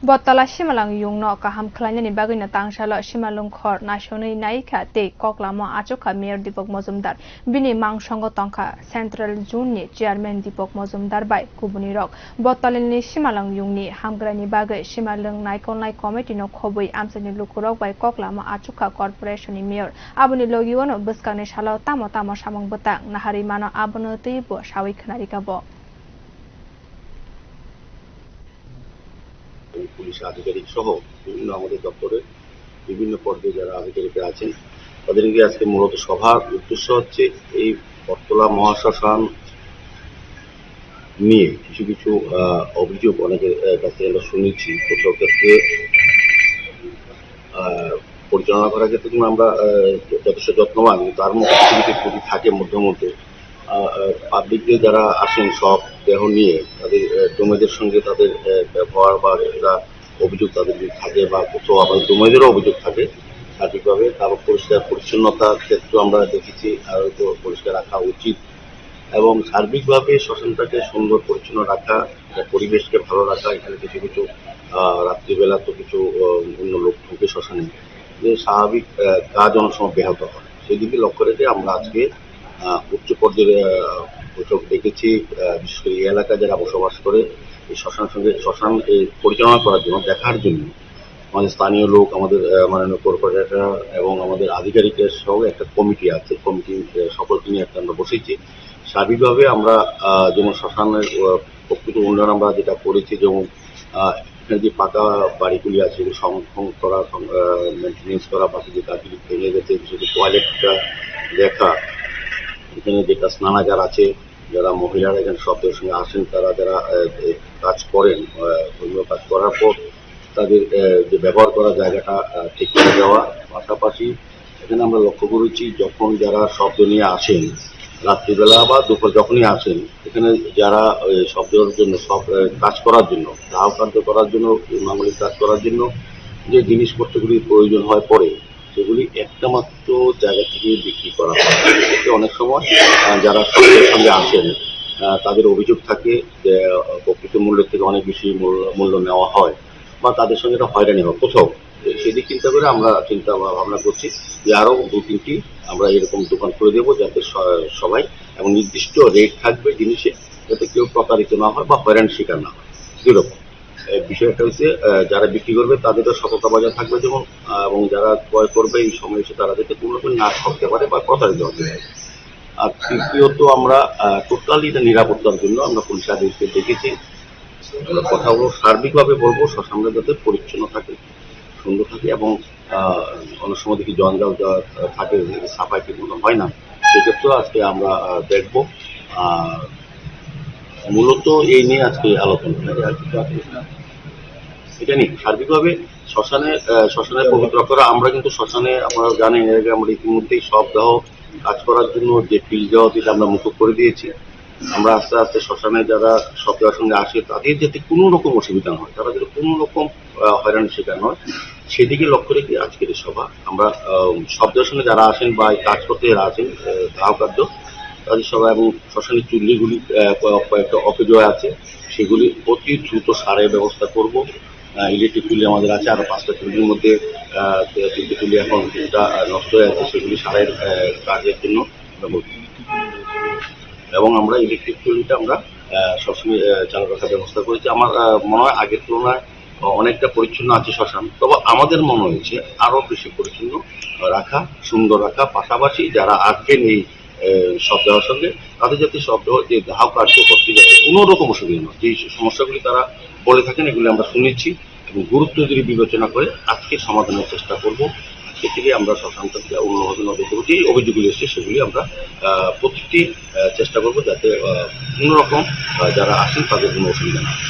Botala Shimalang Yung no Kaham Klanyan Bagina Tangshala Shimalung Khor National Naika Te Koklama Achoka Mayor Dipok Mozumdar Bini Mang Shongo Tongka Central Juni Chairman Dipok Mozumdar by Kubuni Rock Botalini Shimalang Yungni Hamgrani Bagai Shimalung Naikon Lai Committee no Kobui Amsani Lukurok by Koklama Achoka Corporation Mayor Abuni Logiono Buskane Shala Tamo Shamong Botang Nahari Mano Abono Tibo Shawi Kanarikabo police আধিকারিক সহ বিভিন্ন আমাদের দপ্তরের বিভিন্ন পর্যায়ে যারা আধিকারিকরা আছেন তাদেরকে আজকে মূলত সভার উদ্দেশ্য হচ্ছে এই বটতলা মহাশ্মশান নিয়ে কিছু কিছু অভিযোগ অনেকের কাছে আমরা শুনেছি। কোথাও ক্ষেত্রে পরিচালনা করার ক্ষেত্রে কিন্তু আমরা যথেষ্ট যত্নবান, তার মধ্যে কিছু কিছু ত্রুটি থাকে মধ্যে মধ্যে। পাবলিকদের যারা আসেন সব দেহ নিয়ে তাদের ডোমেদের সঙ্গে তাদের ব্যবহার বা কিছুটা অভিযোগ তাদের থাকে বা কোথাও আবার ডোমেদেরও অভিযোগ থাকে সঠিকভাবে। তারপর পরিষ্কার পরিচ্ছন্নতার ক্ষেত্রে আমরা দেখেছি আরো তো পরিষ্কার রাখা উচিত এবং সার্বিকভাবে শ্মশানটাকে সুন্দর পরিচ্ছন্ন রাখা, পরিবেশকে ভালো রাখা। এখানে কিছু কিছু রাত্রিবেলা তো কিছু অন্য লোক ঢুকে শ্মশানে, যে স্বাভাবিক কাজ অনেক সময় ব্যাহত হয়, সেই দিকে লক্ষ্য রেখে আমরা আজকে উচ্চ পর্যায়ে বৈঠক ডেকেছি। বিশেষ করে এই এলাকায় যারা বসবাস করে এই শ্মশান এই পরিচালনা করার জন্য, দেখার জন্য আমাদের স্থানীয় লোক, আমাদের মাননীয় কর্পোরেটর এবং আমাদের আধিকারিকের সহ একটা কমিটি আছে। কমিটি সকলকে নিয়ে একটা আমরা বসেছি। সার্বিকভাবে আমরা যেমন শ্মশানের প্রকৃত উন্নয়ন আমরা যেটা করেছি, যেমন এখানে যে পাকা বাড়িগুলি আছে এগুলো সংরক্ষণ করা, মেনটেন্যান্স করা, বাকি যে কাজগুলি ভেঙে গেছে, বিশেষ করে টয়লেটটা দেখা, এখানে যেটা স্নানাগার আছে, যারা মহিলারা এখানে শব্দের সঙ্গে আসেন তারা যারা কাজ করেন, ধর্মীয় কাজ করার পর তাদের যে ব্যবহার করা জায়গাটা ঠিক করে দেওয়া। পাশাপাশি এখানে আমরা লক্ষ্য করেছি যখন যারা শব্দ নিয়ে আসেন রাত্রিবেলা বা দুপুর যখনই আসেন, এখানে যারা শব্দের জন্য সব কাজ করার জন্য, দাহ কার্য করার জন্য, মাঙ্গলিক কাজ করার জন্য যে জিনিসপত্রগুলির প্রয়োজন হয় পরে, সেগুলি একটা মাত্র জায়গা থেকে বিক্রি করা হয়। এতে অনেক সময় যারা শব্দের সঙ্গে আসেন তাদের অভিযোগ থাকে যে প্রকৃত মূল্যের থেকে অনেক বেশি মূল্য নেওয়া হয় বা তাদের সঙ্গে এটা হয়রানি হয় কোথাও। সেদিক চিন্তা করে আমরা চিন্তা ভাবনা করছি যে আরও 2-3টি আমরা এরকম দোকান করে দেবো, যাতে সবাই এবং নির্দিষ্ট রেট থাকবে জিনিসে, যাতে কেউ প্রতারিত না হয় বা হয়রানির শিকার না হয়। দুরকম বিষয়টা হচ্ছে যারা বিক্রি করবে তাদেরও সততা বজায় থাকবে যেমন, এবং যারা ক্রয় করবে এই সময় এসে তারা যাতে কোনোরকম না ঠকতে পারে বা প্রতারিত হতে পারে। আর তৃতীয়ত আমরা টোটালি এটা নিরাপত্তার জন্য আমরা পুলিশ আধিকারিককে দেখেছি। কথা বলবো সার্বিকভাবে বলবো শ্মশানটা যাতে পরিচ্ছন্ন থাকে, সুন্দর থাকে এবং অনেক সময় দেখি জঞ্জাল থাকে, সাফাই ঠিক মতো হয় না, সেক্ষেত্রেও আজকে আমরা দেখবো। মূলত এই নিয়ে আজকে আলোচনা এটা নিয়ে সার্বিকভাবে শ্মশানের পবিত্র করা। আমরা কিন্তু শ্মশানে আপনারা জানেন এর আগে আমরা ইতিমধ্যেই সব দেহ কাজ করার জন্য যে ফিল দেওয়া দিতে আমরা মুক্ত করে দিয়েছি। আমরা আস্তে আস্তে শ্মশানে যারা সব দেওয়ার সঙ্গে আসে তাদের যাতে কোনো রকম অসুবিধা না হয়, তারা যাতে কোনো রকম হয়রানির শিকার নয়, সেদিকে লক্ষ্য রেখে আজকের সভা। আমরা সব দেওয়ার সঙ্গে যারা আসেন বা কাজ করতে যারা আছেন দাহ কার্য, তাদের সবাই এবং শ্মশানের চুল্লিগুলি কয়েকটা অপজয় আছে, সেগুলি অতি দ্রুত সারের ব্যবস্থা করব। ইলেকট্রিক চুল্লি আমাদের আছে, আরো 5টা চুল্লির মধ্যে 3টে চুল্লি এখন কিছুটা নষ্ট হয়ে আছে, সেগুলি সারের কাজের জন্য এবং আমরা ইলেকট্রিক চুল্লিটা আমরা সবসময় চালু রাখার ব্যবস্থা করেছি। আমার মনে হয় আগের তুলনায় অনেকটা পরিচ্ছন্ন আছে শ্মশান, তবে আমাদের মনে হয়েছে আরো বেশি পরিচ্ছন্ন রাখা, সুন্দর রাখা। পাশাপাশি যারা আসবেন এই সব দেওয়ার সঙ্গে তাদের যাতে সব যে দাহ কার্য করতে যাতে কোনো রকম অসুবিধা নয়, যে সমস্যাগুলি তারা বলে থাকেন এগুলি আমরা শুনেছি এবং গুরুত্ব যদি বিবেচনা করে আজকে সমাধানের চেষ্টা করব। সে থেকে আমরা শ্মশানটাকে অন্যভাবে দেখব, যে অভিযোগগুলি এসছে সেগুলি আমরা প্রতিটি চেষ্টা করব যাতে কোনো রকম যারা আসেন তাদের কোনো অসুবিধা না হয়।